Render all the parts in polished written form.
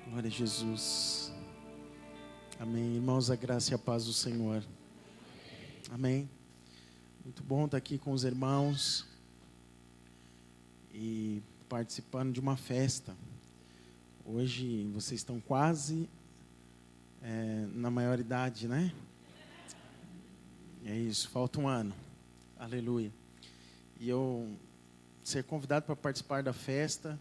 Glória a Jesus. Amém. Irmãos, a graça e a paz do Senhor. Amém. Muito bom estar aqui com os irmãos e participando de uma festa. Hoje vocês estão quase na maioridade, né? É isso, falta um ano. Aleluia. E eu ser convidado para participar da festa.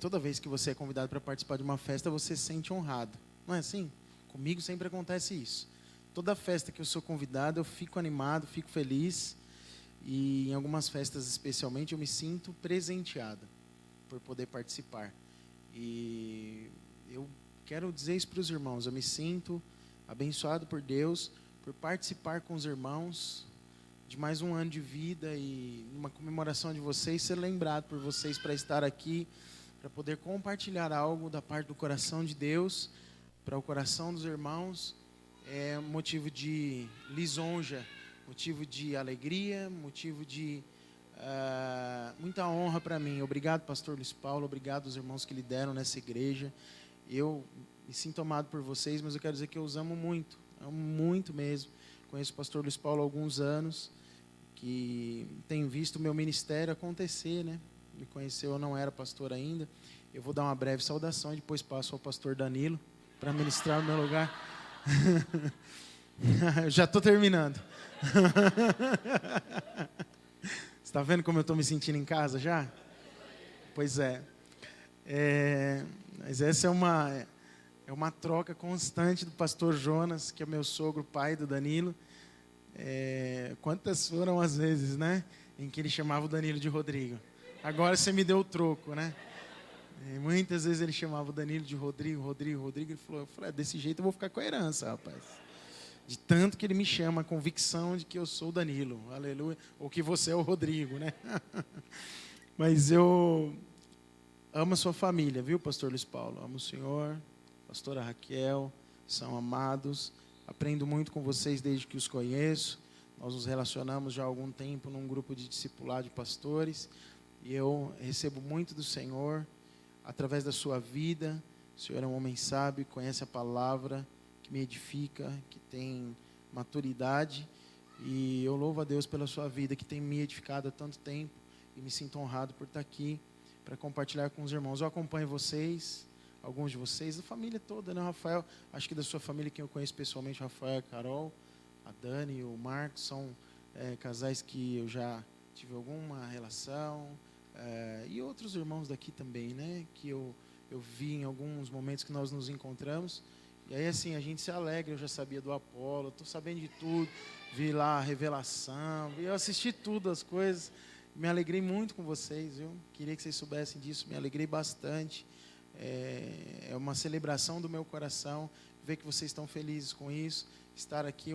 Toda vez que você é convidado para participar de uma festa, você se sente honrado. Não é assim? Comigo sempre acontece isso. Toda festa que eu sou convidado, eu fico animado, fico feliz. E em algumas festas especialmente, eu me sinto presenteado por poder participar. E eu quero dizer isso para os irmãos. Eu me sinto abençoado por Deus, por participar com os irmãos de mais um ano de vida e uma comemoração de vocês, ser lembrado por vocês para estar aqui, para poder compartilhar algo da parte do coração de Deus para o coração dos irmãos. É motivo de lisonja, motivo de alegria, motivo de muita honra para mim. Obrigado, pastor Luiz Paulo, obrigado aos irmãos que lideram nessa igreja. Eu me sinto amado por vocês, mas eu quero dizer que eu os amo muito mesmo. Conheço o pastor Luiz Paulo há alguns anos, que tem visto o meu ministério acontecer, né? Me conheceu, eu não era pastor ainda. Eu vou dar uma breve saudação e depois passo ao pastor Danilo para ministrar no meu lugar. Já estou terminando. Você está vendo como eu estou me sentindo em casa já? Pois é. Mas essa é uma troca constante do pastor Jonas, que é meu sogro, pai do Danilo. Quantas foram as vezes, né, em que ele chamava o Danilo de Rodrigo? Agora você me deu o troco, né? Muitas vezes ele chamava o Danilo de Rodrigo. Ele falou, desse jeito eu vou ficar com a herança, rapaz. De tanto que ele me chama, a convicção de que eu sou o Danilo, aleluia, ou que você é o Rodrigo, né? Mas eu amo a sua família, viu, pastor Luiz Paulo? Amo o senhor, pastora Raquel, são amados. Aprendo muito com vocês desde que os conheço. Nós nos relacionamos já há algum tempo num grupo de discipulado de pastores. E eu recebo muito do Senhor através da sua vida. O Senhor é um homem sábio, conhece a palavra, que me edifica, que tem maturidade. E eu louvo a Deus pela sua vida, que tem me edificado há tanto tempo. E me sinto honrado por estar aqui para compartilhar com os irmãos. Eu acompanho vocês, alguns de vocês, a família toda, né? O Rafael, acho que da sua família, quem eu conheço pessoalmente, o Rafael, a Carol, a Dani e o Marcos, são casais que eu já tive alguma relação, e outros irmãos daqui também, né? Que eu vi em alguns momentos que nós nos encontramos, e aí assim, a gente se alegra. Eu já sabia do Apolo, estou sabendo de tudo, vi lá a revelação, eu assisti tudo, as coisas, me alegrei muito com vocês, viu? Queria que vocês soubessem disso, me alegrei bastante. É uma celebração do meu coração ver que vocês estão felizes com isso. Estar aqui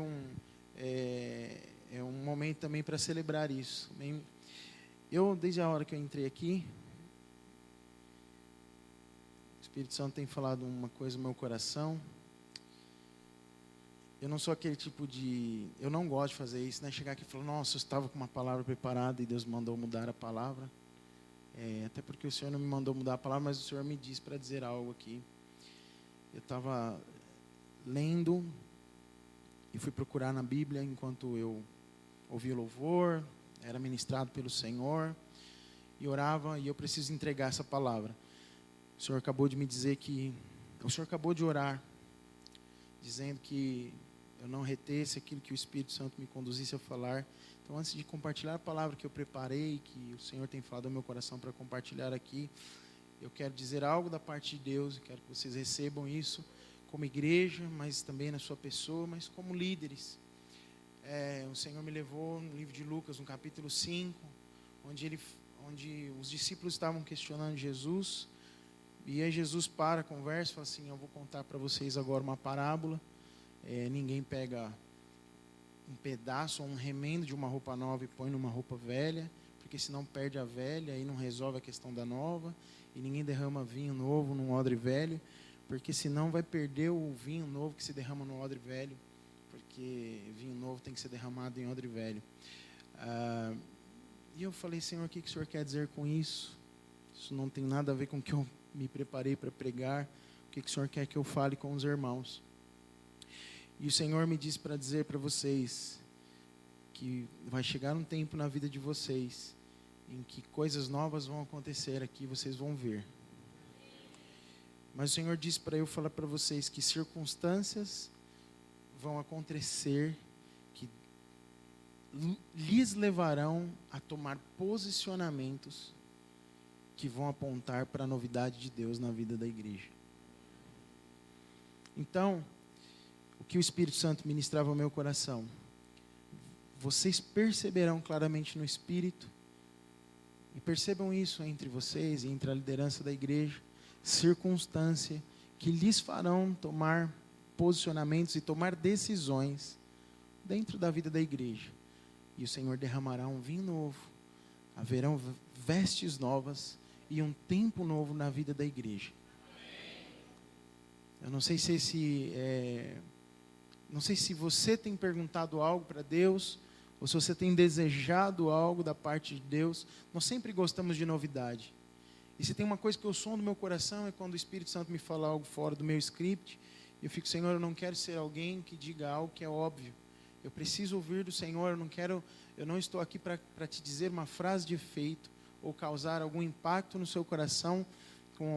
é um momento também para celebrar isso. Eu, desde a hora que eu entrei aqui, o Espírito Santo tem falado uma coisa no meu coração. Eu não sou aquele tipo de... Eu não gosto de fazer isso, né? Chegar aqui e falar, nossa, eu estava com uma palavra preparada e Deus mandou mudar a palavra. Até porque o Senhor não me mandou mudar a palavra, mas o Senhor me disse para dizer algo aqui. Eu estava lendo e fui procurar na Bíblia enquanto eu ouvia o louvor, era ministrado pelo Senhor, e orava, e eu preciso entregar essa palavra. O Senhor acabou de me dizer que... O Senhor acabou de orar, dizendo que eu não retesse aquilo que o Espírito Santo me conduzisse a falar. Então, antes de compartilhar a palavra que eu preparei, que o Senhor tem falado ao meu coração para compartilhar aqui, eu quero dizer algo da parte de Deus. Eu quero que vocês recebam isso como igreja, mas também na sua pessoa, mas como líderes. O Senhor me levou no livro de Lucas, no capítulo 5, onde os discípulos estavam questionando Jesus. E aí Jesus para a conversa e fala assim, eu vou contar para vocês agora uma parábola. Ninguém pega um pedaço ou um remendo de uma roupa nova e põe numa roupa velha, porque senão perde a velha e não resolve a questão da nova. E ninguém derrama vinho novo num odre velho, porque senão vai perder o vinho novo que se derrama no odre velho, porque vinho novo tem que ser derramado em odre velho. E eu falei, Senhor, o que o Senhor quer dizer com isso? Isso não tem nada a ver com o que eu me preparei para pregar, o que o Senhor quer que eu fale com os irmãos. E o Senhor me disse para dizer para vocês que vai chegar um tempo na vida de vocês em que coisas novas vão acontecer aqui, vocês vão ver. Mas o Senhor disse para eu falar para vocês que circunstâncias vão acontecer que lhes levarão a tomar posicionamentos que vão apontar para a novidade de Deus na vida da igreja. Então, o que o Espírito Santo ministrava ao meu coração, vocês perceberão claramente no Espírito, e percebam isso entre vocês e entre a liderança da igreja, circunstância que lhes farão tomar posicionamentos e tomar decisões dentro da vida da igreja. E o Senhor derramará um vinho novo, haverão vestes novas e um tempo novo na vida da igreja. Eu não sei se não sei se você tem perguntado algo para Deus, ou se você tem desejado algo da parte de Deus. Nós sempre gostamos de novidade. E se tem uma coisa que eu sonho no meu coração, é quando o Espírito Santo me fala algo fora do meu script, e eu fico, Senhor, eu não quero ser alguém que diga algo que é óbvio. Eu preciso ouvir do Senhor, eu não estou aqui para te dizer uma frase de efeito, ou causar algum impacto no seu coração, com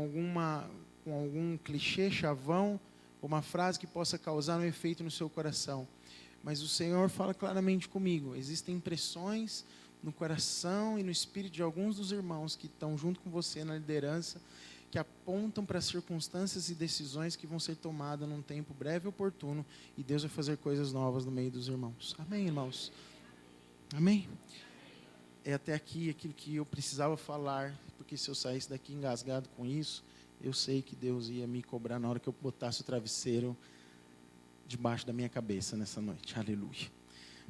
algum clichê chavão, ou uma frase que possa causar um efeito no seu coração. Mas o Senhor fala claramente comigo. Existem impressões no coração e no espírito de alguns dos irmãos que estão junto com você na liderança, que apontam para circunstâncias e decisões que vão ser tomadas num tempo breve e oportuno, e Deus vai fazer coisas novas no meio dos irmãos. Amém, irmãos? Amém? É até aqui aquilo que eu precisava falar, porque se eu saísse daqui engasgado com isso, eu sei que Deus ia me cobrar na hora que eu botasse o travesseiro debaixo da minha cabeça nessa noite. Aleluia.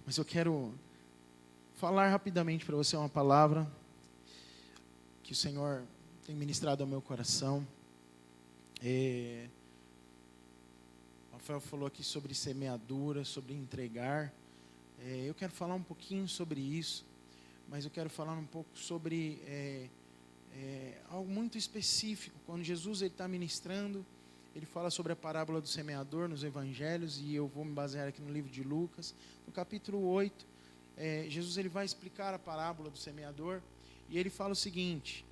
Mas eu quero falar rapidamente para você uma palavra que o Senhor tem ministrado ao meu coração. Rafael falou aqui sobre semeadura, sobre entregar. Eu quero falar um pouquinho sobre isso, mas eu quero falar um pouco sobre algo muito específico. Quando Jesus está ministrando, ele fala sobre a parábola do semeador nos evangelhos, e eu vou me basear aqui no livro de Lucas. No capítulo 8, Jesus ele vai explicar a parábola do semeador, e ele fala o seguinte,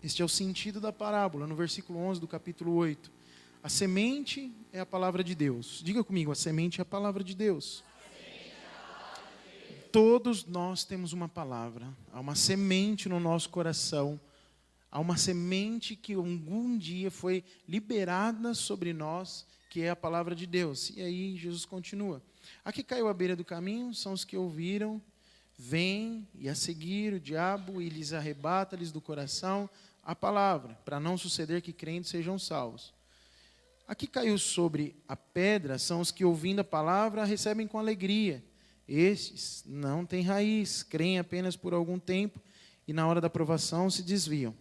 este é o sentido da parábola, no versículo 11 do capítulo 8. A semente é a palavra de Deus. Diga comigo, a semente é a palavra de Deus. Todos nós temos uma palavra, há uma semente no nosso coração, há uma semente que algum dia foi liberada sobre nós, que é a palavra de Deus. E aí Jesus continua. Aqui caiu à beira do caminho, são os que ouviram, vêm e a seguir o diabo e lhes arrebata-lhes do coração a palavra, para não suceder que crentes sejam salvos. Aqui caiu sobre a pedra, são os que ouvindo a palavra a recebem com alegria. Estes não têm raiz, creem apenas por algum tempo e na hora da provação se desviam.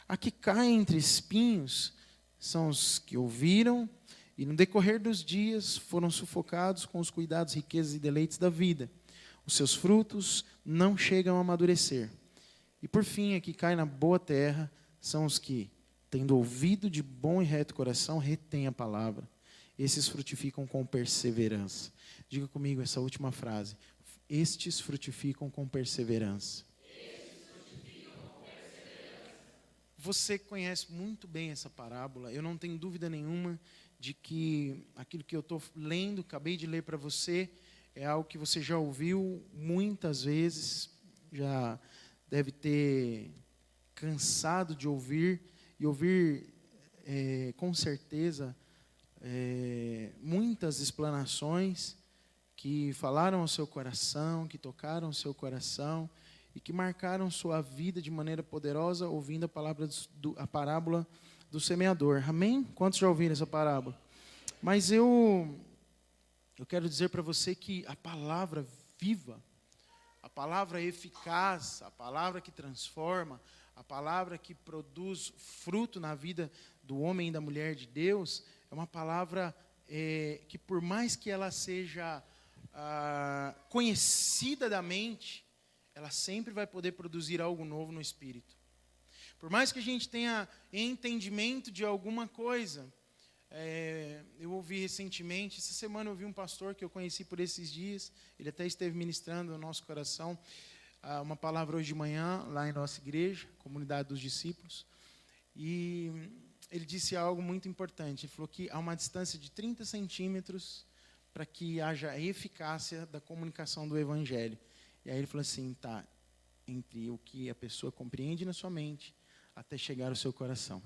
Aqui caem entre espinhos, são os que ouviram e no decorrer dos dias foram sufocados com os cuidados, riquezas e deleites da vida. Os seus frutos não chegam a amadurecer. E por fim, aqui cai na boa terra, são os que, tendo ouvido de bom e reto coração, retêm a palavra. Esses frutificam com perseverança. Diga comigo essa última frase. Estes frutificam com perseverança. Você conhece muito bem essa parábola. Eu não tenho dúvida nenhuma de que aquilo que eu estou lendo, acabei de ler para você, é algo que você já ouviu muitas vezes, já deve ter cansado de ouvir, e ouvir com certeza muitas explanações que falaram ao seu coração, que tocaram o seu coração e que marcaram sua vida de maneira poderosa, ouvindo a parábola do semeador. Amém? Quantos já ouviram essa parábola? Mas eu quero dizer para você que a palavra viva, a palavra eficaz, a palavra que transforma, a palavra que produz fruto na vida do homem e da mulher de Deus, é uma palavra que, por mais que ela seja conhecida da mente, ela sempre vai poder produzir algo novo no espírito. Por mais que a gente tenha entendimento de alguma coisa, eu ouvi recentemente, essa semana eu ouvi um pastor que eu conheci por esses dias, ele até esteve ministrando no nosso coração, uma palavra hoje de manhã, lá em nossa igreja, Comunidade dos Discípulos, e ele disse algo muito importante. Ele falou que há uma distância de 30 centímetros para que haja eficácia da comunicação do Evangelho. E aí ele falou assim, tá, entre o que a pessoa compreende na sua mente até chegar ao seu coração.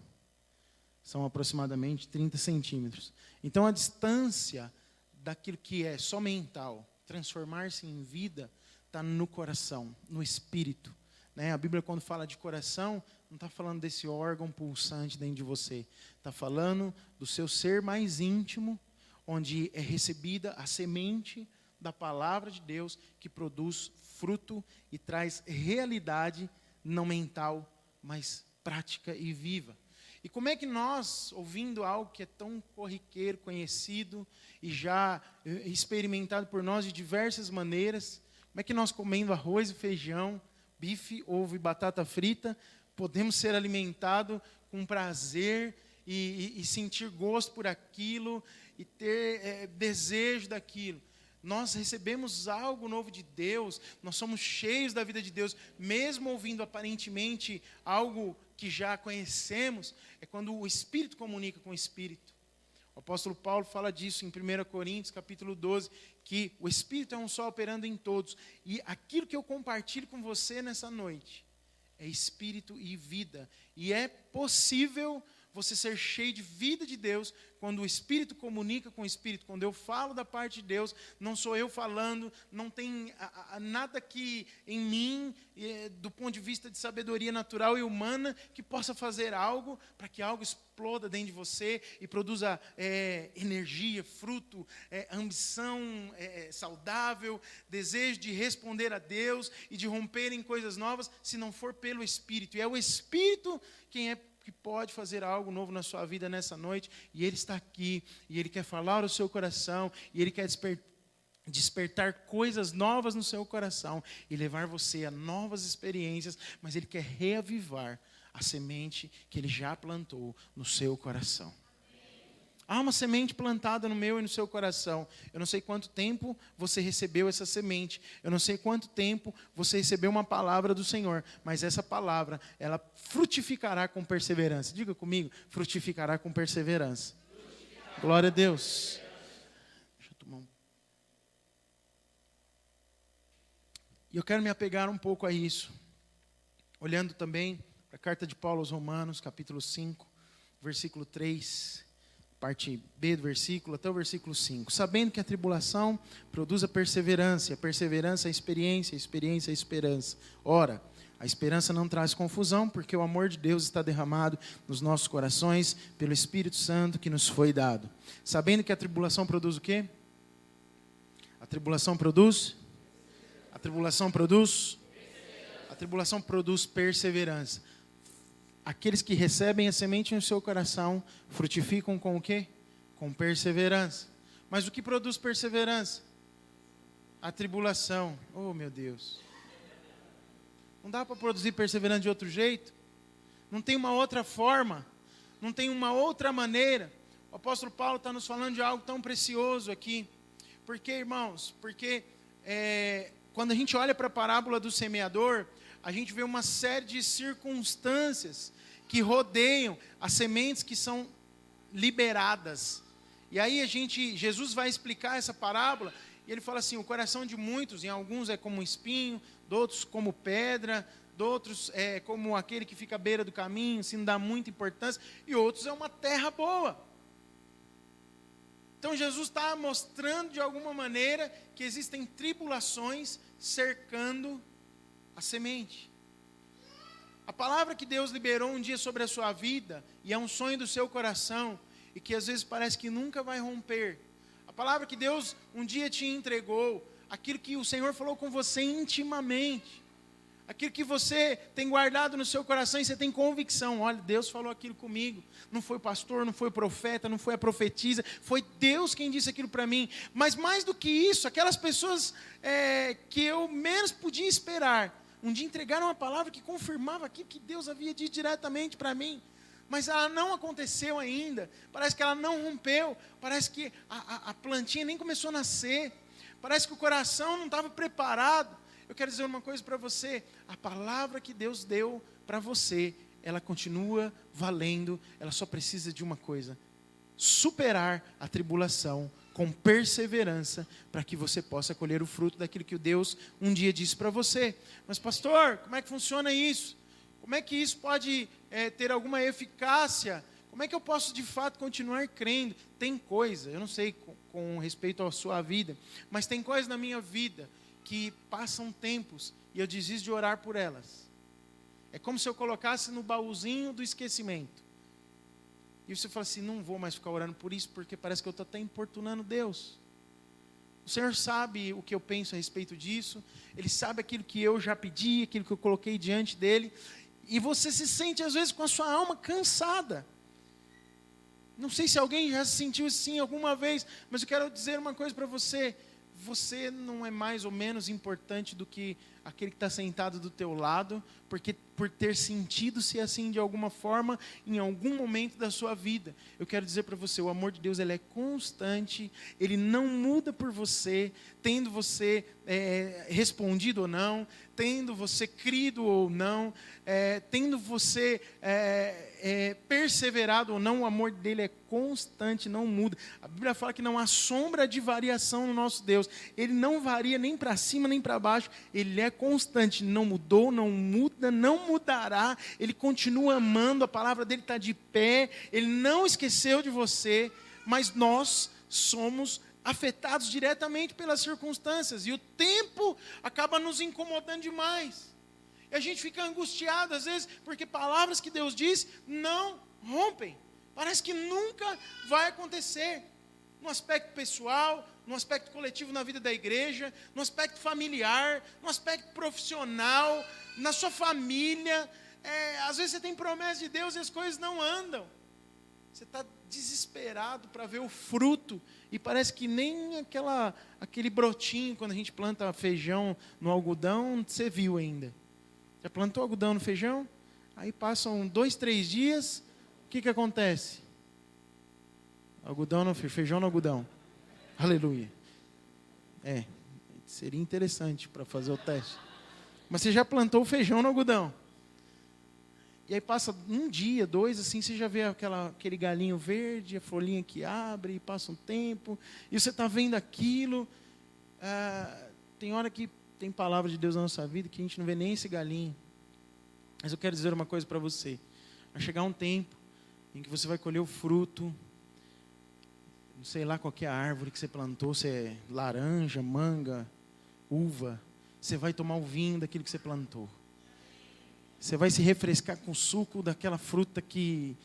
São aproximadamente 30 centímetros. Então, a distância daquilo que é só mental, transformar-se em vida, está no coração, no espírito. A Bíblia, quando fala de coração, não está falando desse órgão pulsante dentro de você. Está falando do seu ser mais íntimo, onde é recebida a semente da palavra de Deus, que produz fruto e traz realidade, não mental, mas prática e viva. E como é que nós, ouvindo algo que é tão corriqueiro, conhecido e já experimentado por nós de diversas maneiras, como é que nós, comendo arroz e feijão, bife, ovo e batata frita, podemos ser alimentados com prazer e sentir gosto por aquilo e ter desejo daquilo? Nós recebemos algo novo de Deus, nós somos cheios da vida de Deus, mesmo ouvindo aparentemente algo que já conhecemos, é quando o Espírito comunica com o Espírito. O apóstolo Paulo fala disso em 1 Coríntios, capítulo 12, que o Espírito é um só operando em todos. E aquilo que eu compartilho com você nessa noite é Espírito e vida. E é possível você ser cheio de vida de Deus quando o Espírito comunica com o Espírito. Quando eu falo da parte de Deus, não sou eu falando, não tem nada que em mim, do ponto de vista de sabedoria natural e humana, que possa fazer algo para que algo exploda dentro de você e produza energia, fruto, ambição saudável, desejo de responder a Deus e de romper em coisas novas, se não for pelo Espírito. E é o Espírito que pode fazer algo novo na sua vida nessa noite, e Ele está aqui, e Ele quer falar ao seu coração, e Ele quer despertar coisas novas no seu coração, e levar você a novas experiências, mas Ele quer reavivar a semente que Ele já plantou no seu coração. Há uma semente plantada no meu e no seu coração. Eu não sei quanto tempo você recebeu essa semente. Eu não sei quanto tempo você recebeu uma palavra do Senhor. Mas essa palavra, ela frutificará com perseverança. Diga comigo, frutificará com perseverança. Glória a Deus. Deixa eu tomar um... E eu quero me apegar um pouco a isso. Olhando também para a carta de Paulo aos Romanos, capítulo 5, versículo 3... parte B do versículo, até o versículo 5. Sabendo que a tribulação produz a perseverança, a experiência, a experiência, a esperança. Ora, a esperança não traz confusão, porque o amor de Deus está derramado nos nossos corações, pelo Espírito Santo que nos foi dado. Sabendo que a tribulação produz o quê? A tribulação produz? A tribulação produz? A tribulação produz perseverança. Aqueles que recebem a semente no seu coração frutificam com o quê? Com perseverança. Mas o que produz perseverança? A tribulação. Oh, meu Deus. Não dá para produzir perseverança de outro jeito? Não tem uma outra forma? Não tem uma outra maneira? O apóstolo Paulo está nos falando de algo tão precioso aqui. Por quê, irmãos? Porque quando a gente olha para a parábola do semeador, a gente vê uma série de circunstâncias que rodeiam as sementes que são liberadas. E aí Jesus vai explicar essa parábola, e ele fala assim, o coração de muitos, em alguns é como um espinho, de outros como pedra, de outros é como aquele que fica à beira do caminho, se não dá muita importância, e outros é uma terra boa. Então Jesus está mostrando de alguma maneira que existem tribulações cercando a semente. A palavra que Deus liberou um dia sobre a sua vida, e é um sonho do seu coração, e que às vezes parece que nunca vai romper. A palavra que Deus um dia te entregou, aquilo que o Senhor falou com você intimamente, aquilo que você tem guardado no seu coração e você tem convicção, olha, Deus falou aquilo comigo, não foi o pastor, não foi o profeta, não foi a profetisa, foi Deus quem disse aquilo para mim. Mas mais do que isso, aquelas pessoas que eu menos podia esperar, um dia entregaram uma palavra que confirmava aquilo que Deus havia dito diretamente para mim. Mas ela não aconteceu ainda, parece que ela não rompeu, parece que a plantinha nem começou a nascer, parece que o coração não estava preparado. Eu quero dizer uma coisa para você, a palavra que Deus deu para você, ela continua valendo, ela só precisa de uma coisa: superar a tribulação com perseverança, para que você possa colher o fruto daquilo que Deus um dia disse para você. Mas pastor, como é que funciona isso? Como é que isso pode ter alguma eficácia? Como é que eu posso de fato continuar crendo? Tem coisa, eu não sei com respeito à sua vida, mas tem coisas na minha vida que passam tempos e eu desisto de orar por elas. É como se eu colocasse no baúzinho do esquecimento. E você fala assim, não vou mais ficar orando por isso, porque parece que eu estou até importunando Deus. O Senhor sabe o que eu penso a respeito disso, Ele sabe aquilo que eu já pedi, aquilo que eu coloquei diante dEle, e você se sente às vezes com a sua alma cansada. Não sei se alguém já se sentiu assim alguma vez, mas eu quero dizer uma coisa para você: você não é mais ou menos importante do que aquele que está sentado do teu lado, porque por ter sentido-se assim de alguma forma, em algum momento da sua vida. Eu quero dizer para você, o amor de Deus, ele é constante, ele não muda por você, tendo você respondido ou não, tendo você crido ou não, tendo você perseverado ou não, o amor dele é constante, não muda. A Bíblia fala que não há sombra de variação no nosso Deus, ele não varia nem para cima nem para baixo, ele é constante, não mudou, não muda, não mudará, ele continua amando, a palavra dele está de pé, ele não esqueceu de você, mas nós somos afetados diretamente pelas circunstâncias, e o tempo acaba nos incomodando demais, e a gente fica angustiado às vezes, porque palavras que Deus diz não rompem, parece que nunca vai acontecer, no aspecto pessoal, no aspecto coletivo na vida da igreja, no aspecto familiar, no aspecto profissional, na sua família. Às vezes você tem promessa de Deus e as coisas não andam. Você está desesperado para ver o fruto e parece que nem aquele brotinho, quando a gente planta feijão no algodão, você viu ainda. Já plantou algodão no feijão? Aí passam 2, 3 dias, o que acontece? Algodão no feijão no algodão. Aleluia. Seria interessante para fazer o teste. Mas você já plantou o feijão no algodão. E aí passa 1 dia, 2, assim, você já vê aquele galinho verde, a folhinha que abre, e passa um tempo, e você está vendo aquilo. Tem hora que tem palavra de Deus na nossa vida que a gente não vê nem esse galinho. Mas eu quero dizer uma coisa para você. Vai chegar um tempo em que você vai colher o fruto. Não sei lá qual que é a árvore que você plantou, se é laranja, manga, uva. Você vai tomar o vinho daquilo que você plantou. Você vai se refrescar com o suco daquela fruta que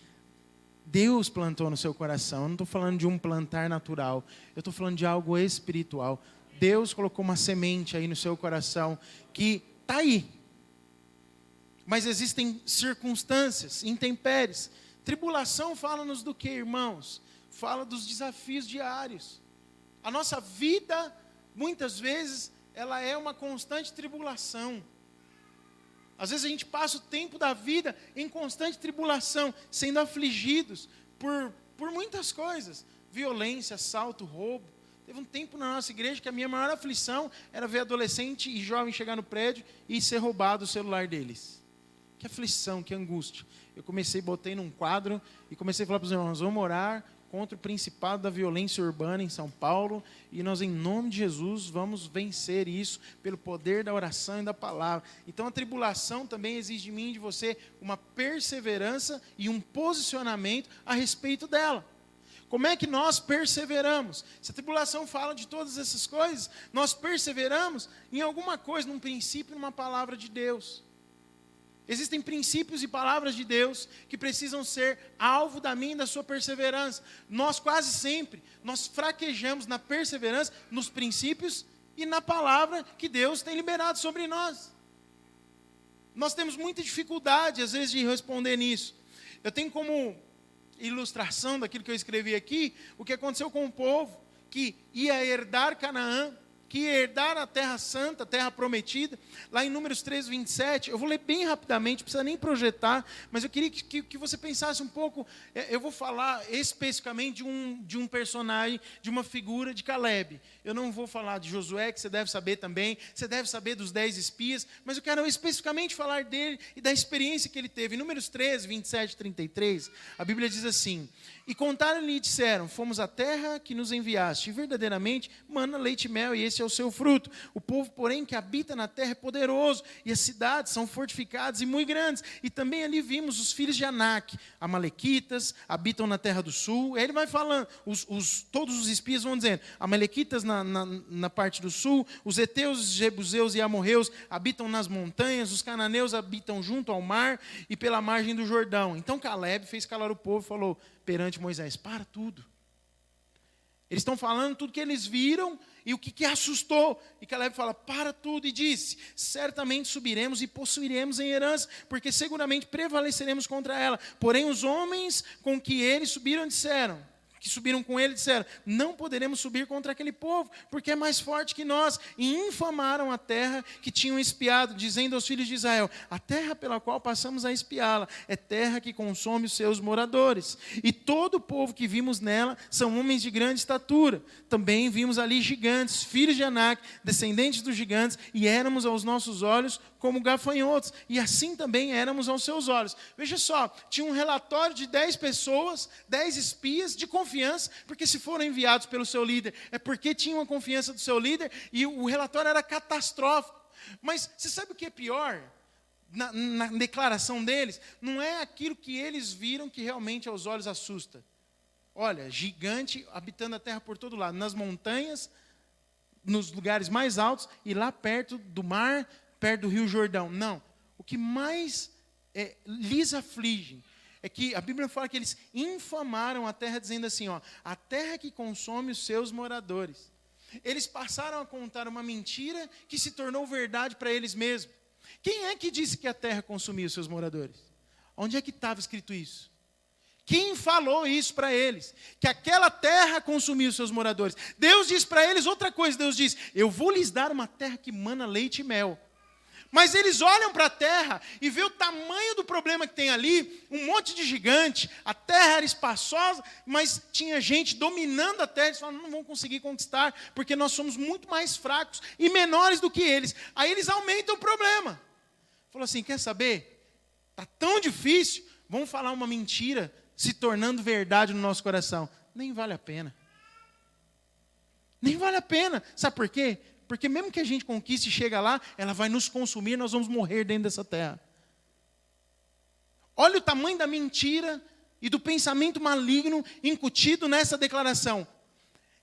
Deus plantou no seu coração. Eu não estou falando de um plantar natural. Eu estou falando de algo espiritual. Deus colocou uma semente aí no seu coração que está aí. Mas existem circunstâncias, intempéries. Tribulação fala-nos do que, irmãos? Fala dos desafios diários. A nossa vida, muitas vezes, ela é uma constante tribulação. Às vezes a gente passa o tempo da vida em constante tribulação, sendo afligidos por muitas coisas. Violência, assalto, roubo. Teve um tempo na nossa igreja que a minha maior aflição era ver adolescente e jovem chegar no prédio e ser roubado o celular deles. Que aflição, que angústia. Eu botei num quadro e comecei a falar para os irmãos, vamos orar contra o principado da violência urbana em São Paulo, e nós, em nome de Jesus, vamos vencer isso pelo poder da oração e da palavra. Então a tribulação também exige de mim e de você uma perseverança e um posicionamento a respeito dela. Como é que nós perseveramos? Se a tribulação fala de todas essas coisas, nós perseveramos em alguma coisa, num princípio, numa palavra de Deus. Existem princípios e palavras de Deus que precisam ser alvo da minha e da sua perseverança. Nós quase sempre, nós fraquejamos na perseverança, nos princípios e na palavra que Deus tem liberado sobre nós. Nós temos muita dificuldade, às vezes, de responder nisso. Eu tenho como ilustração daquilo que eu escrevi aqui, o que aconteceu com o povo que ia herdar Canaã. que herdaram a terra santa, a terra prometida, lá em Números 13, 27, eu vou ler bem rapidamente, não precisa nem projetar, mas eu queria que você pensasse um pouco, eu vou falar especificamente de um personagem, de uma figura de Caleb. Eu não vou falar de Josué, que você deve saber também, você deve saber dos 10 espias, mas eu quero especificamente falar dele e da experiência que ele teve. Em Números 13, 27 e 33, a Bíblia diz assim: e contaram-lhe e disseram, fomos à terra que nos enviaste, e verdadeiramente mana leite e mel, e esse é o seu fruto. O povo, porém, que habita na terra é poderoso, e as cidades são fortificadas e muito grandes. E também ali vimos os filhos de Anak, amalequitas, habitam na terra do sul. Aí ele vai falando, todos os espias vão dizendo, amalequitas na parte do sul, os heteus, os jebuseus e amorreus habitam nas montanhas, os cananeus habitam junto ao mar e pela margem do Jordão. Então Caleb fez calar o povo e falou perante Moisés, para tudo. Eles estão falando tudo que eles viram e o que assustou. E Caleb fala, para tudo, e disse, certamente subiremos e possuiremos em herança, porque seguramente prevaleceremos contra ela. Porém os homens com que eles subiram que subiram com ele disseram, não poderemos subir contra aquele povo, porque é mais forte que nós. E infamaram a terra que tinham espiado, dizendo aos filhos de Israel, a terra pela qual passamos a espiá-la é terra que consome os seus moradores. E todo o povo que vimos nela são homens de grande estatura. Também vimos ali gigantes, filhos de Anak, descendentes dos gigantes, e éramos aos nossos olhos como gafanhotos, e assim também éramos aos seus olhos. Veja só, tinha um relatório de 10 pessoas, 10 espias de confiança, porque se foram enviados pelo seu líder, é porque tinham a confiança do seu líder, e o relatório era catastrófico. Mas você sabe o que é pior? Na declaração deles, não é aquilo que eles viram que realmente aos olhos assusta. Olha, gigante habitando a terra por todo lado, nas montanhas, nos lugares mais altos, e lá perto do mar, perto do rio Jordão. Não, o que mais lhes aflige é que a Bíblia fala que eles infamaram a terra, dizendo assim, ó, a terra que consome os seus moradores. Eles passaram a contar uma mentira que se tornou verdade para eles mesmos. Quem é que disse que a terra consumia os seus moradores? Onde é que estava escrito isso? Quem falou isso para eles? Que aquela terra consumia os seus moradores. Deus diz para eles outra coisa, Deus diz, eu vou lhes dar uma terra que mana leite e mel. Mas eles olham para a terra e vê o tamanho do problema que tem ali, um monte de gigante, a terra era espaçosa, mas tinha gente dominando a terra, eles falam, não vão conseguir conquistar, porque nós somos muito mais fracos e menores do que eles. Aí eles aumentam o problema. Falou assim, quer saber? Está tão difícil, vamos falar uma mentira se tornando verdade no nosso coração. Nem vale a pena. Nem vale a pena. Sabe por quê? Porque mesmo que a gente conquiste e chega lá, ela vai nos consumir, nós vamos morrer dentro dessa terra. Olha o tamanho da mentira e do pensamento maligno incutido nessa declaração.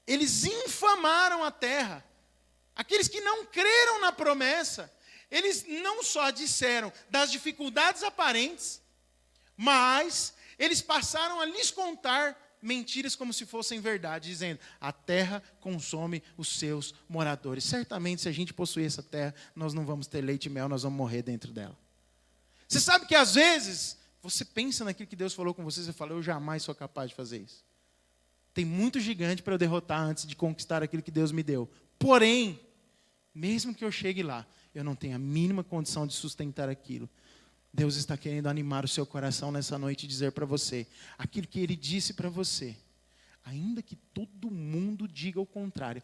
Eles infamaram a terra. Aqueles que não creram na promessa, eles não só disseram das dificuldades aparentes, mas eles passaram a lhes contar mentiras como se fossem verdade, dizendo, a terra consome os seus moradores. Certamente, se a gente possuir essa terra, nós não vamos ter leite e mel, nós vamos morrer dentro dela. Você sabe que às vezes, você pensa naquilo que Deus falou com você, você fala, eu jamais sou capaz de fazer isso. Tem muito gigante para eu derrotar antes de conquistar aquilo que Deus me deu. Porém, mesmo que eu chegue lá, eu não tenho a mínima condição de sustentar aquilo. Deus está querendo animar o seu coração nessa noite e dizer para você, aquilo que Ele disse para você, ainda que todo mundo diga o contrário,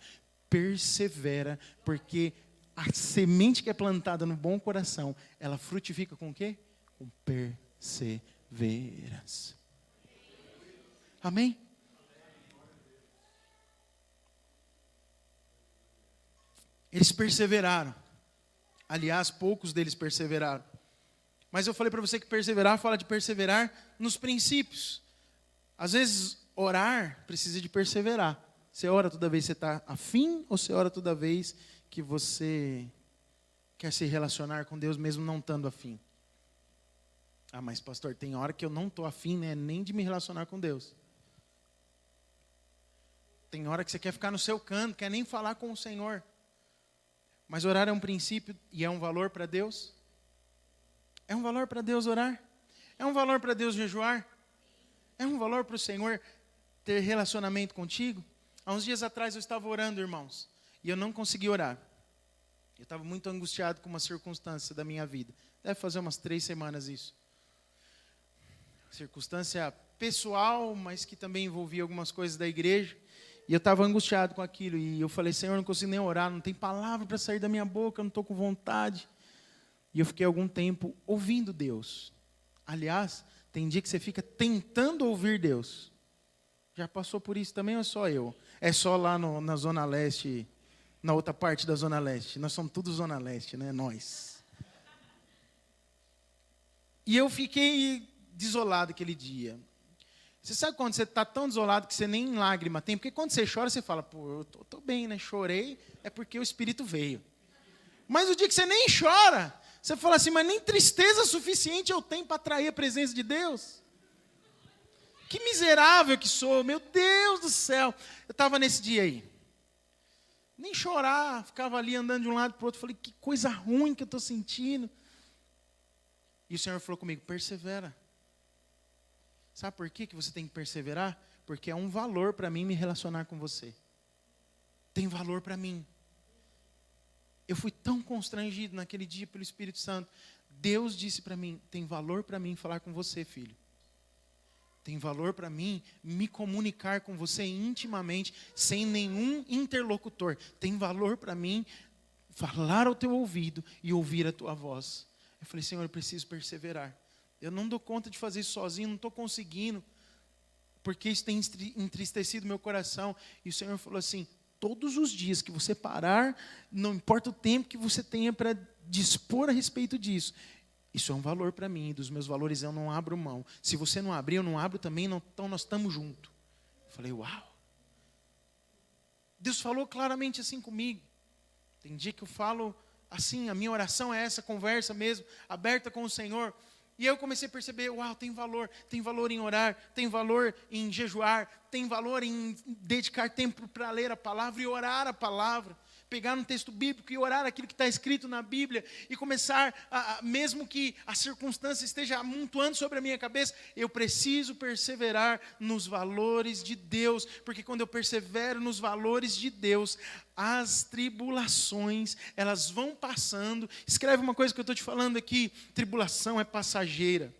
persevera, porque a semente que é plantada no bom coração, ela frutifica com o quê? Com perseverança. Amém? Eles perseveraram. Aliás, poucos deles perseveraram. Mas eu falei para você que perseverar fala de perseverar nos princípios. Às vezes, orar precisa de perseverar. Você ora toda vez que você está afim ou você ora toda vez que você quer se relacionar com Deus mesmo não estando afim? Ah, mas pastor, tem hora que eu não estou afim, né, nem de me relacionar com Deus. Tem hora que você quer ficar no seu canto, quer nem falar com o Senhor. Mas orar é um princípio e é um valor para Deus? É um valor para Deus orar? É um valor para Deus jejuar? É um valor para o Senhor ter relacionamento contigo? Há uns dias atrás eu estava orando, irmãos. e eu não consegui orar. Eu estava muito angustiado com uma circunstância da minha vida. Deve fazer umas 3 semanas isso. Circunstância pessoal, mas que também envolvia algumas coisas da igreja. E eu estava angustiado com aquilo. E eu falei, Senhor, eu não consigo nem orar, não tem palavra para sair da minha boca, eu não estou com vontade. E eu fiquei algum tempo ouvindo Deus. Aliás, tem dia que você fica tentando ouvir Deus. Já passou por isso também ou é só eu? É só lá na Zona Leste, na outra parte da Zona Leste. Nós somos tudo Zona Leste, né? Nós. E eu fiquei desolado aquele dia. Você sabe quando você está tão desolado que você nem lágrima tem? Porque quando você chora, você fala, pô, eu tô bem, né? Chorei, é porque o Espírito veio. Mas o dia que você nem chora, você fala assim, mas nem tristeza suficiente eu tenho para atrair a presença de Deus. Que miserável que sou, meu Deus do céu. Eu estava nesse dia aí. Nem chorar, ficava ali andando de um lado para o outro. Falei, que coisa ruim que eu estou sentindo. E o Senhor falou comigo, persevera. Sabe por que você tem que perseverar? Porque é um valor para mim me relacionar com você. Tem valor para mim. Eu fui tão constrangido naquele dia pelo Espírito Santo. Deus disse para mim, tem valor para mim falar com você, filho. Tem valor para mim me comunicar com você intimamente, sem nenhum interlocutor. Tem valor para mim falar ao teu ouvido e ouvir a tua voz. Eu falei, Senhor, eu preciso perseverar. Eu não dou conta de fazer isso sozinho, não estou conseguindo, porque isso tem entristecido meu coração. E o Senhor falou assim, todos os dias que você parar, não importa o tempo que você tenha para dispor a respeito disso, isso é um valor para mim, dos meus valores eu não abro mão. Se você não abrir, eu não abro também, não, então nós estamos juntos. Eu falei, uau. Deus falou claramente assim comigo. Tem dia que eu falo assim, a minha oração é essa, conversa mesmo, aberta com o Senhor. E eu comecei a perceber, uau, tem valor em orar, tem valor em jejuar, tem valor em dedicar tempo para ler a palavra e orar a palavra. Pegar um texto bíblico e orar aquilo que está escrito na Bíblia e começar, mesmo que a circunstância esteja amontoando sobre a minha cabeça, eu preciso perseverar nos valores de Deus, porque quando eu persevero nos valores de Deus, as tribulações, elas vão passando. Escreve uma coisa que eu estou te falando aqui, tribulação é passageira.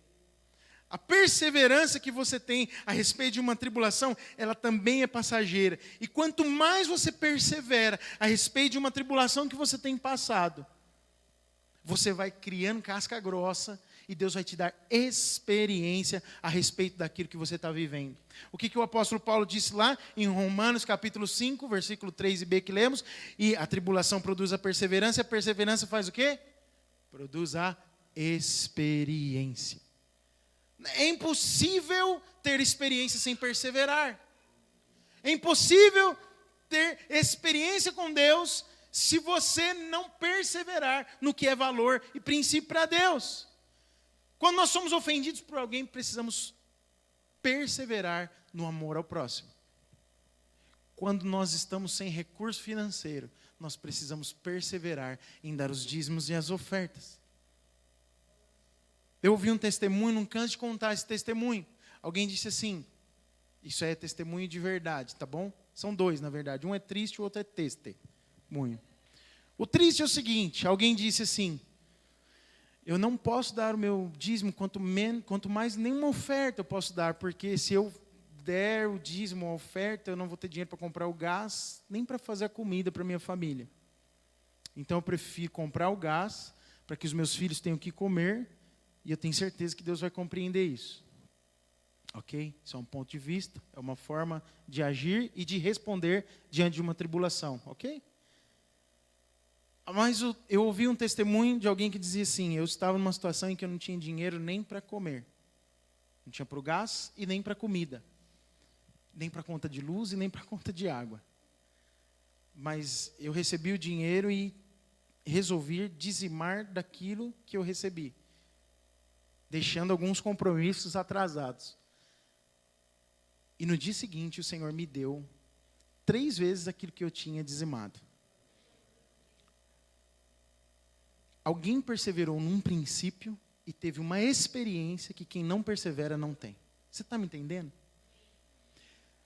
A perseverança que você tem a respeito de uma tribulação, ela também é passageira. E quanto mais você persevera a respeito de uma tribulação que você tem passado, você vai criando casca grossa e Deus vai te dar experiência a respeito daquilo que você está vivendo. O que o apóstolo Paulo disse lá em Romanos capítulo 5, versículo 3 e B que lemos? E a tribulação produz a perseverança faz o quê? Produz a experiência. É impossível ter experiência sem perseverar. É impossível ter experiência com Deus se você não perseverar no que é valor e princípio para Deus. Quando nós somos ofendidos por alguém, precisamos perseverar no amor ao próximo. Quando nós estamos sem recurso financeiro, nós precisamos perseverar em dar os dízimos e as ofertas. Eu ouvi um testemunho, não canso de contar esse testemunho. Alguém disse assim, isso é testemunho de verdade, tá bom? São 2, na verdade. Um é triste, o outro é testemunho. O triste é o seguinte, alguém disse assim, eu não posso dar o meu dízimo, quanto mais nenhuma oferta eu posso dar, porque se eu der o dízimo, a oferta, eu não vou ter dinheiro para comprar o gás, nem para fazer a comida para minha família. Então eu prefiro comprar o gás, para que os meus filhos tenham que comer, e eu tenho certeza que Deus vai compreender isso. Ok? Isso é um ponto de vista, é uma forma de agir e de responder diante de uma tribulação. Ok? Mas eu ouvi um testemunho de alguém que dizia assim, eu estava numa situação em que eu não tinha dinheiro nem para comer. Não tinha para o gás e nem para comida. Nem para conta de luz e nem para conta de água. Mas eu recebi o dinheiro e resolvi dizimar daquilo que eu recebi, deixando alguns compromissos atrasados. E no dia seguinte o Senhor me deu 3 vezes aquilo que eu tinha dizimado. Alguém perseverou num princípio e teve uma experiência que quem não persevera não tem. Você está me entendendo?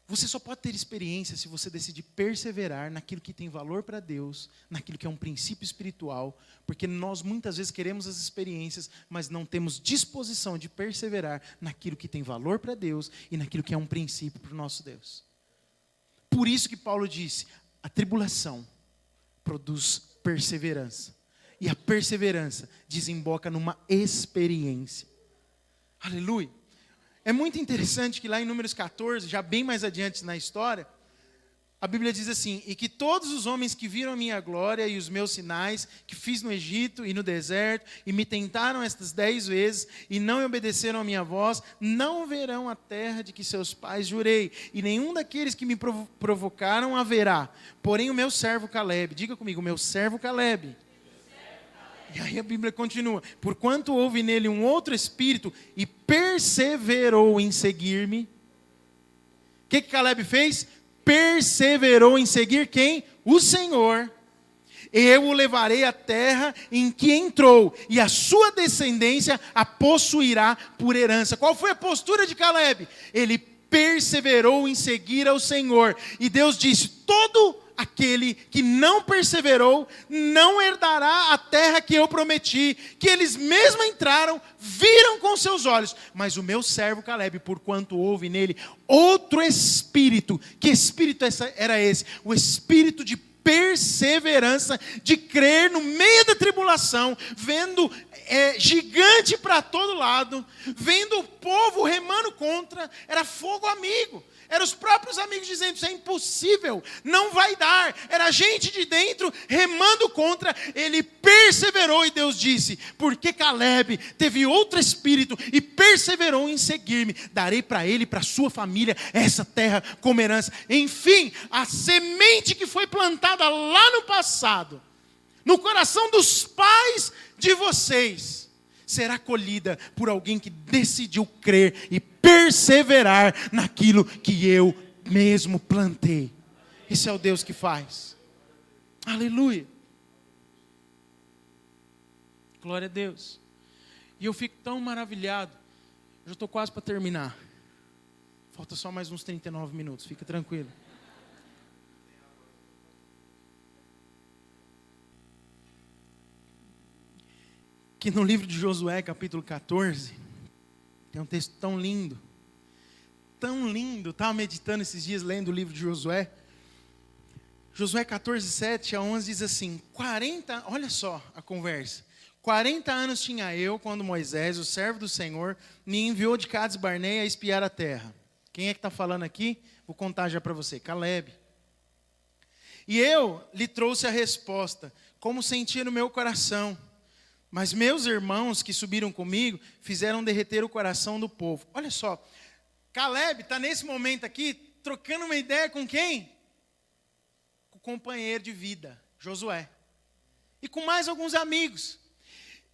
Você só pode ter experiência se você decidir perseverar naquilo que tem valor para Deus, naquilo que é um princípio espiritual, porque nós muitas vezes queremos as experiências, mas não temos disposição de perseverar naquilo que tem valor para Deus e naquilo que é um princípio para o nosso Deus. Por isso que Paulo disse, a tribulação produz perseverança, e a perseverança desemboca numa experiência. Aleluia! É muito interessante que lá em Números 14, já bem mais adiante na história, a Bíblia diz assim, e que todos os homens que viram a minha glória e os meus sinais, que fiz no Egito e no deserto, e me tentaram estas 10 vezes, e não obedeceram a minha voz, não verão a terra de que seus pais jurei, e nenhum daqueles que me provocaram haverá. Porém o meu servo Caleb, diga comigo, o meu servo Caleb. E aí a Bíblia continua, porquanto houve nele um outro espírito e perseverou em seguir-me. O que Caleb fez? Perseverou em seguir quem? O Senhor. Eu o levarei à terra em que entrou, e a sua descendência a possuirá por herança. Qual foi a postura de Caleb? Ele perseverou em seguir ao Senhor. E Deus disse, todo aquele que não perseverou, não herdará a terra que eu prometi, que eles mesmo entraram, viram com seus olhos. Mas o meu servo Caleb, porquanto houve nele outro espírito. Que espírito era esse? O espírito de perseverança, de crer no meio da tribulação, vendo gigante para todo lado, vendo o povo remando contra, era fogo amigo. Eram os próprios amigos dizendo, isso é impossível, não vai dar. Era gente de dentro remando contra. Ele perseverou e Deus disse, porque Caleb teve outro espírito e perseverou em seguir-me, darei para ele e para sua família essa terra como herança. Enfim, a semente que foi plantada lá no passado, no coração dos pais de vocês, será colhida por alguém que decidiu crer e perseverar naquilo que eu mesmo plantei. Esse é o Deus que faz. Aleluia. Glória a Deus. E eu fico tão maravilhado. Eu já estou quase para terminar. Falta só mais uns 39 minutos, fica tranquilo. Que no livro de Josué, capítulo 14, tem um texto tão lindo, estava meditando esses dias lendo o livro de Josué. Josué 14, 7 a 11 diz assim, olha só a conversa, 40 anos tinha eu quando Moisés, o servo do Senhor, me enviou de Cades Barneia a espiar a terra. Quem é que está falando aqui? Vou contar já para você, Caleb. E eu lhe trouxe a resposta, como sentia no meu coração. Mas meus irmãos que subiram comigo fizeram derreter o coração do povo. Olha só, Caleb está nesse momento aqui trocando uma ideia com quem? Com o companheiro de vida, Josué. E com mais alguns amigos.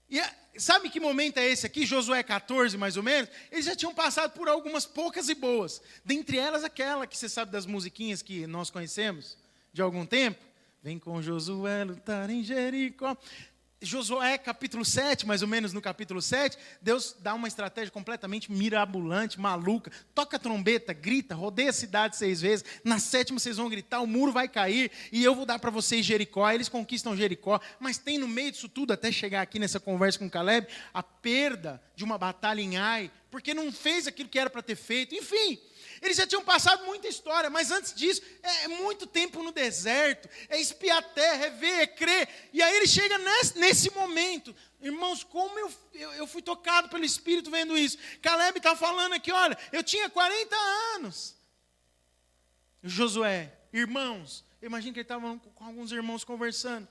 E sabe que momento é esse aqui? Josué 14 mais ou menos. Eles já tinham passado por algumas poucas e boas. Dentre elas aquela que você sabe das musiquinhas que nós conhecemos de algum tempo. Vem com Josué lutar em Jericó. Josué capítulo 7, mais ou menos no capítulo 7, Deus dá uma estratégia completamente mirabolante, maluca. Toca a trombeta, grita, rodeia a cidade 6 vezes. Na 7ª vocês vão gritar, o muro vai cair e eu vou dar para vocês Jericó. Eles conquistam Jericó, mas tem no meio disso tudo, até chegar aqui nessa conversa com Caleb, a perda de uma batalha em Ai, porque não fez aquilo que era para ter feito. Enfim, eles já tinham passado muita história, mas antes disso, é muito tempo no deserto, é espiar a terra, é ver, é crer. E aí ele chega nesse momento. Irmãos, como eu fui tocado pelo Espírito vendo isso. Caleb está falando aqui, olha, eu tinha 40 anos. Josué, irmãos, eu imagino que ele estava com alguns irmãos conversando.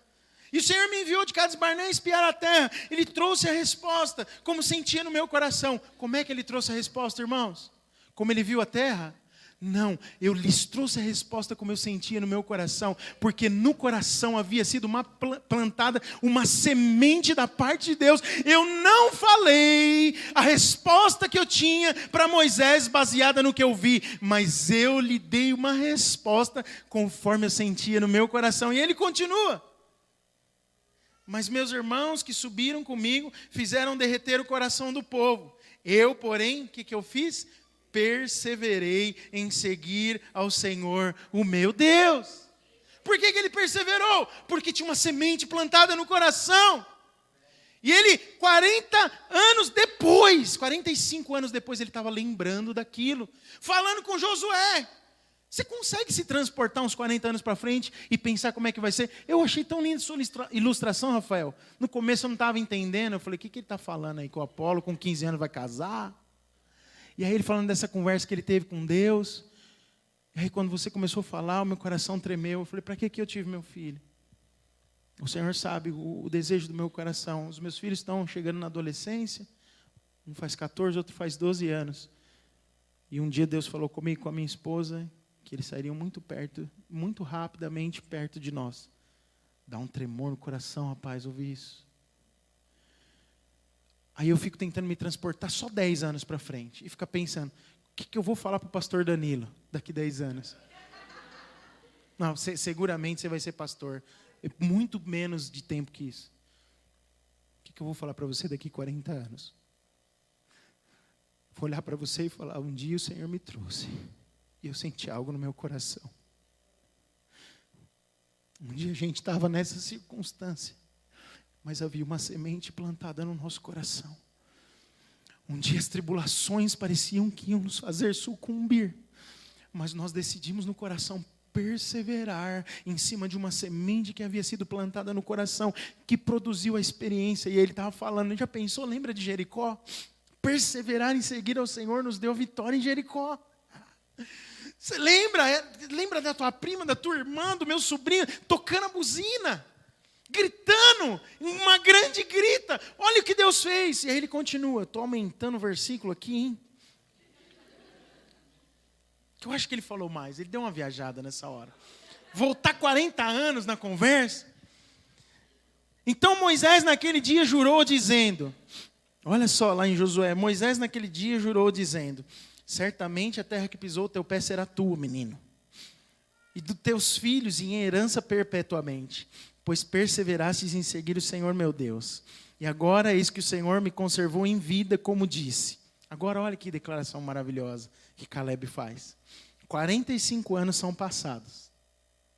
E o Senhor me enviou de Cades Barneia a espiar a terra. Ele trouxe a resposta, como sentia no meu coração. Como é que ele trouxe a resposta, irmãos? Como ele viu a terra? Não, eu lhes trouxe a resposta como eu sentia no meu coração, porque no coração havia sido plantada uma semente da parte de Deus. Eu não falei a resposta que eu tinha para Moisés baseada no que eu vi, mas eu lhe dei uma resposta conforme eu sentia no meu coração. E ele continua. Mas meus irmãos que subiram comigo fizeram derreter o coração do povo. Eu, porém, o que eu fiz? perseverei em seguir ao Senhor, o meu Deus. Por que ele perseverou? Porque tinha uma semente plantada no coração. E ele, 45 anos depois, ele estava lembrando daquilo, falando com Josué. Você consegue se transportar uns 40 anos para frente e pensar como é que vai ser? Eu achei tão linda a sua ilustração, Rafael. No começo eu não estava entendendo. Eu falei, o que ele está falando aí? Que o Apolo com 15 anos vai casar? E aí ele falando dessa conversa que ele teve com Deus. E aí quando você começou a falar, o meu coração tremeu. Eu falei, para que eu tive meu filho? O Senhor sabe o desejo do meu coração. Os meus filhos estão chegando na adolescência. Um faz 14, outro faz 12 anos. E um dia Deus falou comigo, com a minha esposa, que eles sairiam muito rapidamente perto de nós. Dá um tremor no coração, rapaz, ouvir isso. Aí eu fico tentando me transportar só 10 anos para frente. E ficar pensando, o que eu vou falar para o pastor Danilo daqui 10 anos? Não, seguramente você vai ser pastor. Muito menos de tempo que isso. O que eu vou falar para você daqui 40 anos? Vou olhar para você e falar, um dia o Senhor me trouxe. E eu senti algo no meu coração. Um dia a gente estava nessa circunstância. Mas havia uma semente plantada no nosso coração. Um dia as tribulações pareciam que iam nos fazer sucumbir. Mas nós decidimos no coração perseverar em cima de uma semente que havia sido plantada no coração, que produziu a experiência. E ele estava falando, já pensou, lembra de Jericó? Perseverar em seguir ao Senhor nos deu vitória em Jericó. Você lembra da tua prima, da tua irmã, do meu sobrinho, tocando a buzina, gritando, uma grande grita, olha o que Deus fez. E aí ele continua, estou aumentando o versículo aqui, hein? Que eu acho que ele falou mais, ele deu uma viajada nessa hora. Voltar 40 anos na conversa. Então Moisés naquele dia jurou dizendo, olha só lá em Josué, Moisés naquele dia jurou dizendo, certamente a terra que pisou o teu pé será tua, menino, e dos teus filhos em herança perpetuamente, pois perseverastes em seguir o Senhor meu Deus. E agora eis que o Senhor me conservou em vida, como disse. Agora olha que declaração maravilhosa que Caleb faz. 45 anos são passados.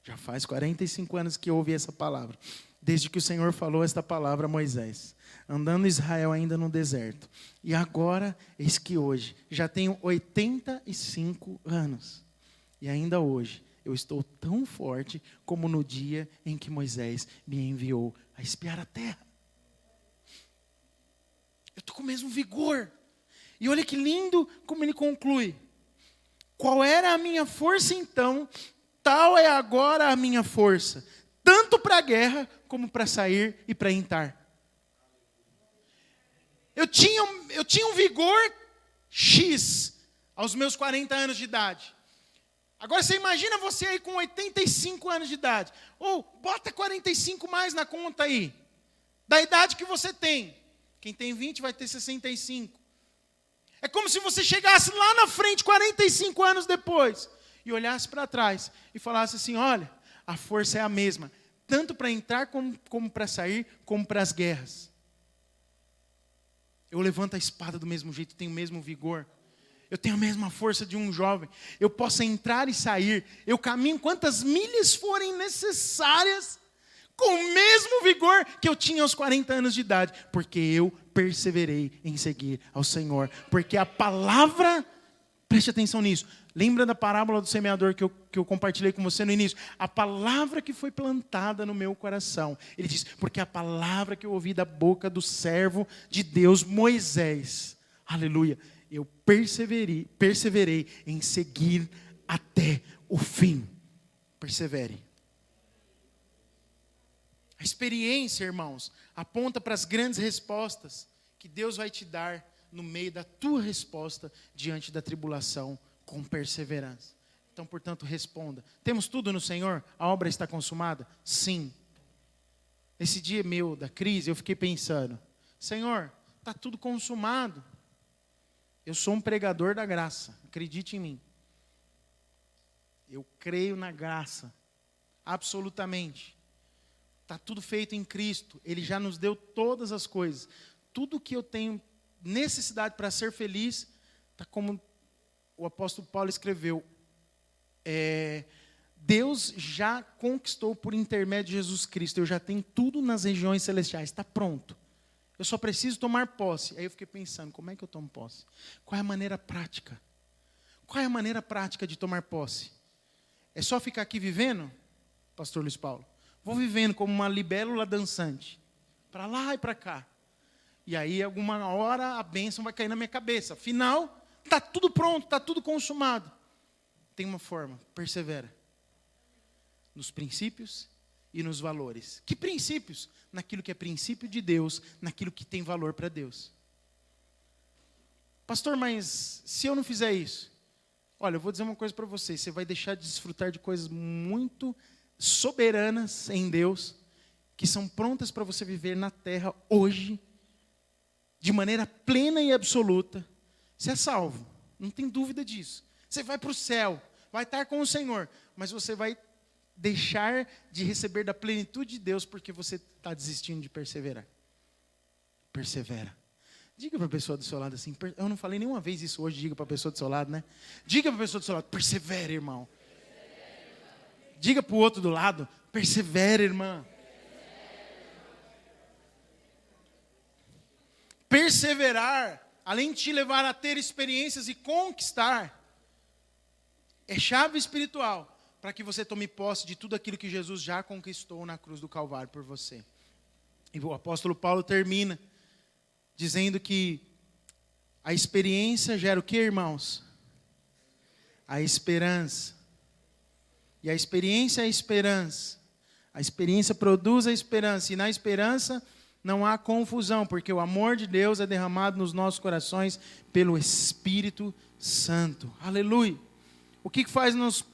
Já faz 45 anos que eu ouvi essa palavra. Desde que o Senhor falou esta palavra a Moisés. Andando Israel ainda no deserto. E agora, eis que hoje, já tenho 85 anos. E ainda hoje, eu estou tão forte como no dia em que Moisés me enviou a espiar a terra. Eu estou com o mesmo vigor. E olha que lindo como ele conclui. Qual era a minha força então, tal é agora a minha força. Tanto para a guerra, como para sair e para entrar. Eu tinha um vigor X aos meus 40 anos de idade. Agora você imagina você aí com 85 anos de idade. Ou bota 45 mais na conta aí. Da idade que você tem. Quem tem 20 vai ter 65. É como se você chegasse lá na frente, 45 anos depois, e olhasse para trás e falasse assim, olha, a força é a mesma. Tanto para entrar como para sair, como para as guerras. Eu levanto a espada do mesmo jeito, tenho o mesmo vigor. Eu tenho a mesma força de um jovem. Eu posso entrar e sair. Eu caminho quantas milhas forem necessárias, com o mesmo vigor que eu tinha aos 40 anos de idade. Porque eu perseverei em seguir ao Senhor. Porque a palavra, preste atenção nisso. Lembra da parábola do semeador que eu compartilhei com você no início? A palavra que foi plantada no meu coração. Ele diz, porque a palavra que eu ouvi da boca do servo de Deus, Moisés. Aleluia. Eu perseverei em seguir até o fim. Persevere. A experiência, irmãos, aponta para as grandes respostas que Deus vai te dar no meio da tua resposta diante da tribulação com perseverança. Então, portanto, responda. Temos tudo no Senhor? A obra está consumada? Sim. Esse dia meu da crise, eu fiquei pensando, Senhor, está tudo consumado. Eu sou um pregador da graça, acredite em mim. Eu creio na graça, absolutamente. Está tudo feito em Cristo, Ele já nos deu todas as coisas. Tudo que eu tenho necessidade para ser feliz, está como o apóstolo Paulo escreveu, Deus já conquistou por intermédio de Jesus Cristo, eu já tenho tudo nas regiões celestiais, está pronto. Eu só preciso tomar posse. Aí eu fiquei pensando, como é que eu tomo posse? Qual é a maneira prática? Qual é a maneira prática de tomar posse? É só ficar aqui vivendo, pastor Luiz Paulo? Vou vivendo como uma libélula dançante, para lá e para cá. E aí, alguma hora, a bênção vai cair na minha cabeça. Afinal, está tudo pronto, está tudo consumado. Tem uma forma, persevera. Nos princípios e nos valores. Que princípios? Naquilo que é princípio de Deus, naquilo que tem valor para Deus. Pastor, mas se eu não fizer isso? Olha, eu vou dizer uma coisa para você. Você vai deixar de desfrutar de coisas muito soberanas em Deus, que são prontas para você viver na terra hoje, de maneira plena e absoluta. Você é salvo, não tem dúvida disso. Você vai para o céu, vai estar com o Senhor, mas você vai deixar de receber da plenitude de Deus porque você está desistindo de perseverar. Persevera. Diga para a pessoa do seu lado assim, eu não falei nenhuma vez isso hoje, diga para a pessoa do seu lado, né? Diga para a pessoa do seu lado, persevera, irmão. Diga para o outro do lado, persevera, irmã. Perseverar, além de te levar a ter experiências e conquistar, é chave espiritual para que você tome posse de tudo aquilo que Jesus já conquistou na cruz do Calvário por você. E o apóstolo Paulo termina dizendo que a experiência gera o que, irmãos? A esperança. E a experiência é a esperança. A experiência produz a esperança. E na esperança não há confusão, porque o amor de Deus é derramado nos nossos corações pelo Espírito Santo. Aleluia. O que faz nos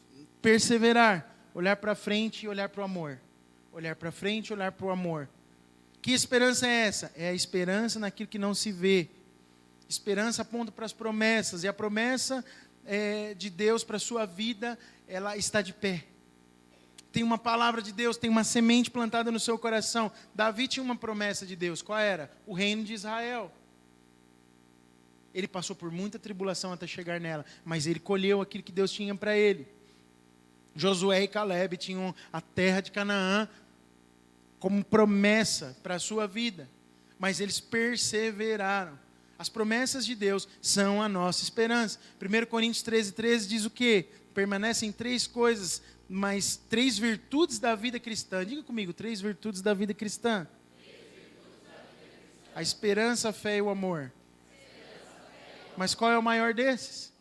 perseverar? Olhar para frente e olhar para o amor. Olhar para frente e olhar para o amor. Que esperança é essa? É a esperança naquilo que não se vê. Esperança aponta para as promessas. E a promessa de Deus para a sua vida, ela está de pé. Tem uma palavra de Deus, tem uma semente plantada no seu coração. Davi tinha uma promessa de Deus. Qual era? O reino de Israel. Ele passou por muita tribulação até chegar nela, mas ele colheu aquilo que Deus tinha para ele. Josué e Caleb tinham a terra de Canaã como promessa para a sua vida, mas eles perseveraram. As promessas de Deus são a nossa esperança. 1 Coríntios 13 diz o quê? Permanecem 3 coisas, mas 3 virtudes da vida cristã. Diga comigo, 3 virtudes da vida cristã. A esperança, a fé e o amor. Mas qual é o maior desses?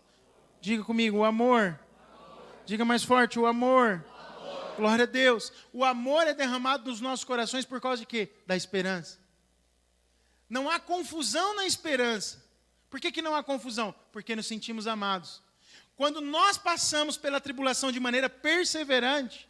Diga comigo, o amor. Diga mais forte, o amor. Glória a Deus. O amor é derramado nos nossos corações por causa de quê? Da esperança. Não há confusão na esperança. Por que não há confusão? Porque nos sentimos amados. Quando nós passamos pela tribulação de maneira perseverante,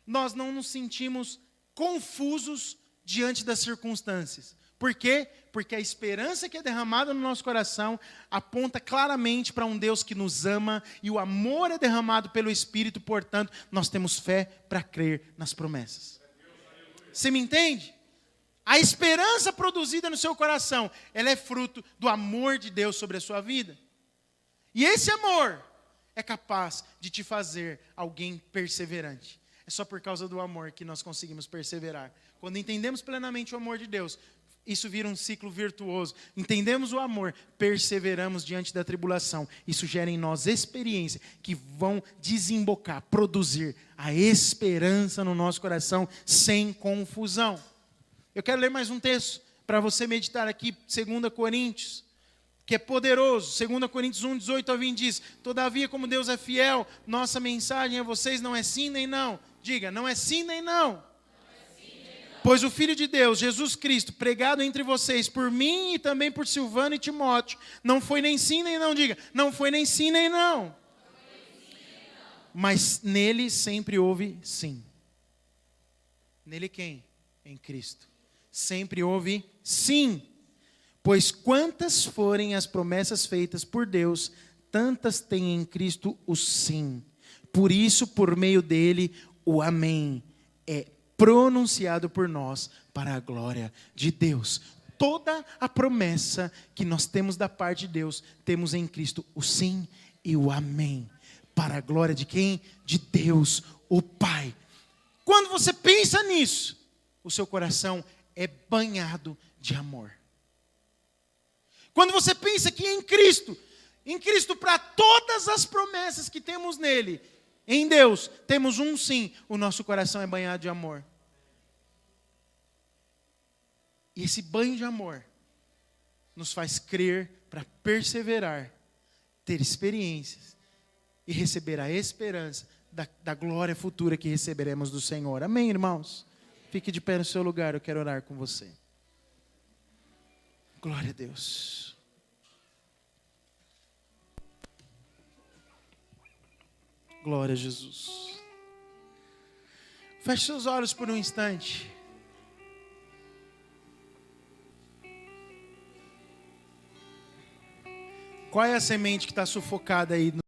nós não nos sentimos confusos diante das circunstâncias. Por quê? Porque a esperança que é derramada no nosso coração aponta claramente para um Deus que nos ama e o amor é derramado pelo Espírito, portanto, nós temos fé para crer nas promessas. Você me entende? A esperança produzida no seu coração, ela é fruto do amor de Deus sobre a sua vida. E esse amor é capaz de te fazer alguém perseverante. É só por causa do amor que nós conseguimos perseverar. Quando entendemos plenamente o amor de Deus, isso vira um ciclo virtuoso. Entendemos o amor, perseveramos diante da tribulação. Isso gera em nós experiências que vão desembocar, produzir a esperança no nosso coração sem confusão. Eu quero ler mais um texto para você meditar aqui, 2 Coríntios, que é poderoso. 2 Coríntios 1, 18 a 20 diz: todavia, como Deus é fiel, nossa mensagem a vocês não é sim nem não. Diga, não é sim nem não. Pois o Filho de Deus, Jesus Cristo, pregado entre vocês por mim e também por Silvano e Timóteo, não foi nem sim nem não. Diga, não foi nem sim nem não. Mas nele sempre houve sim. Nele quem? Em Cristo. Sempre houve sim. Pois quantas forem as promessas feitas por Deus, tantas tem em Cristo o sim. Por isso, por meio dele, o amém é pronunciado por nós para a glória de Deus. Toda a promessa que nós temos da parte de Deus, temos em Cristo o sim e o amém. Para a glória de quem? De Deus, o Pai. Quando você pensa nisso, o seu coração é banhado de amor. Quando você pensa que em Cristo para todas as promessas que temos nele, em Deus, temos um sim, o nosso coração é banhado de amor. E esse banho de amor nos faz crer para perseverar, ter experiências e receber a esperança da glória futura que receberemos do Senhor. Amém, irmãos? Fique de pé no seu lugar, eu quero orar com você. Glória a Deus. Glória a Jesus. Feche seus olhos por um instante. Qual é a semente que está sufocada aí?